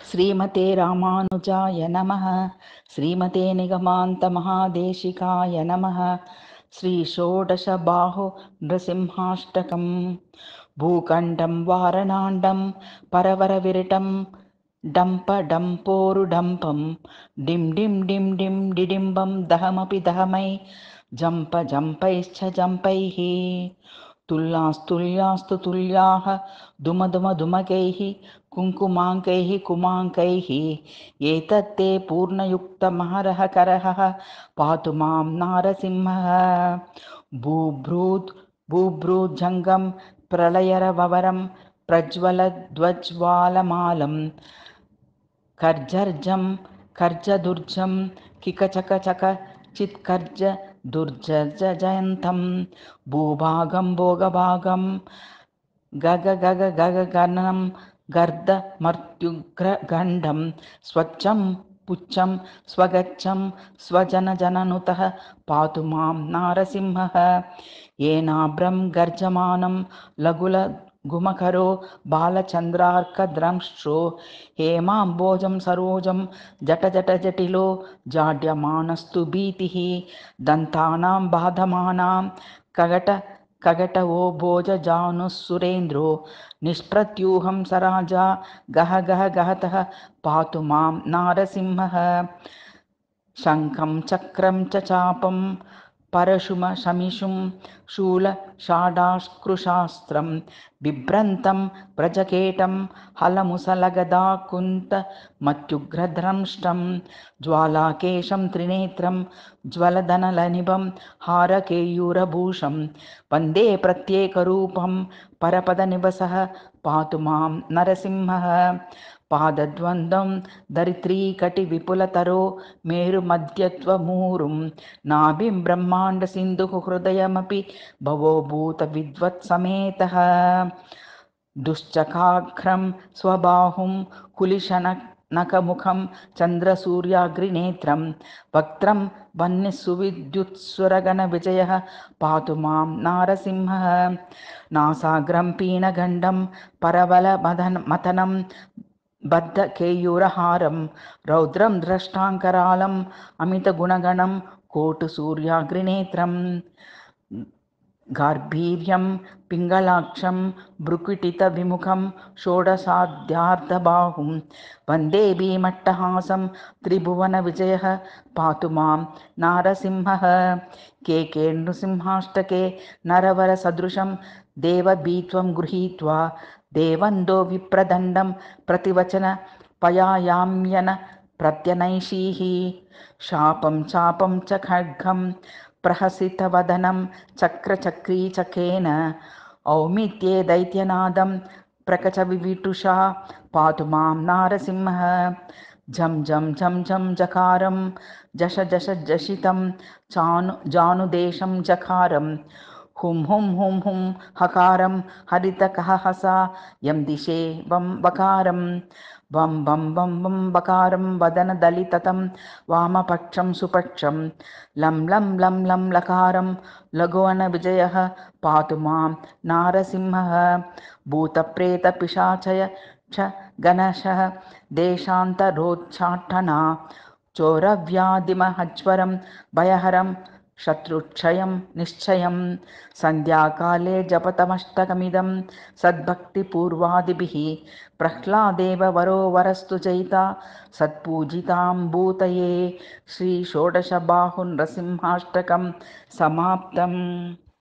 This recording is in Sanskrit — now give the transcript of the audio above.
श्रीमते रामानुजाय नमः। श्रीमते निगमान्तमहादेशिकाय नमः। श्रीषोडशबाहो नृसिंहाष्टकम्। भूखण्डं वारणाण्डं परवरविरटं डम्पडम्पोरुडम्पं डिं डिं डिं डिं डिडिम्बं दहमपि दहमै जम्प जम्पैश्च जम्पैः तुल्यास्तुल्यास्तु तुल्याः धुमधुमधुमकैः कुङ्कुमाङ्कैः कुमाङ्कैः एतत्ते पूर्णयुक्तमहरः करः पातु मां नारसिंहः। बूभ्रूत् बूभ्रूज्जङ्गं प्रलयरवरं प्रज्वलध्वज्वालमालं कर्जर्जं कर्जदुर्जं किकचकचक चित्कर्ज दुर्जयन्तं भूभागं भोगभागं गगगगगगनं गर्दमर्त्युग्रगण्डं स्वच्छं पुच्छं स्वगच्छं स्वजनजननुतः पातु मां नारसिंहः। येनाभ्रं गर्जमानं लघुलघुमकरो बालचन्द्रार्कद्रंष्ट्रो हेमाम्बोजं सरोजं जटजटजटिलो जाड्यमानस्तु भीतिः दन्तानां बाधमानां कगटवो भोजजानुः सुरेन्द्रो निष्प्रत्यूहं स राजा गह गह गहतः पातु मां नारसिंहः। शङ्खं चक्रं च चापं परशुमशमिषुं शूलषाडाकृशास्त्रं बिभ्रन्तं व्रजकेटं हलमुसलगदाकुन्तमत्युग्रद्रंष्टं ज्वालाकेशं त्रिनेत्रं ज्वलदनलनिभं हारकेयूरभूषं वन्दे प्रत्येकरूपं परपदनिवसः पातु मां नरसिंहः। पादद्वन्द्वं धरित्रीकटिविपुलतरो मेरुमध्यत्वमूरुं नाभिं ब्रह्माण्डसिन्धुः हृदयमपि भवो भूतविद्वत्समेतः दुश्चकाघ्रं स्वबाहुं कुलिशनकमुखं चन्द्रसूर्याग्निनेत्रं वक्त्रं वह्निसुविद्युत्सुरगणविजयः पातु मां नारसिंहः। नासाग्रं पीनगण्डं परवलमथनं बद्धकेयूरहारं रौद्रं द्रष्टाङ्करालम् अमितगुणगणं कोटुसूर्याग्निनेत्रं गार्भीर्यं पिङ्गलाक्षं भ्रुकुटितविमुखं षोडशाध्यार्धबाहुं वन्दे भीमट्टहासं त्रिभुवनविजयः पातु मां नारसिंहः। के नृसिंहाष्टके नरवरसदृशं देवभीत्वं गृहीत्वा देवन्दो विप्रदण्डं प्रतिवचन पयायाम्यन प्रत्यनैषीः शापं चापं च खड्गं प्रहसितवदनं चक्रचक्रीचकेन औमित्ये दैत्यनादं प्रकचविविटुषा पातु मां नारसिंहः। झं झं झं झं जकारं जश जश जशितं जानुदेशं जकारं हुं हुं हुं हुं हकारं हरितकहसा यं दिशे वं वकारं वं वं वं वं वकारं वदनदलिततं वामपक्षं सुपक्षं लं लं लं लं लकारं लघुवनविजयः पातु मां नारसिंहः। भूतप्रेतपिशाचय च गणशः देशान्तरोच्चाटना चोरव्याधिमहज्वरं भयहरं शत्रुक्षयं निश्चयं सन्ध्याकाले जपतमष्टकमिदं सद्भक्तिपूर्वादिभिः प्रह्लादेव वरो वरस्तु जयिता सत्पूजितां भूतये। श्रीषोडशबाहुनृसिंहाष्टकं समाप्तम्।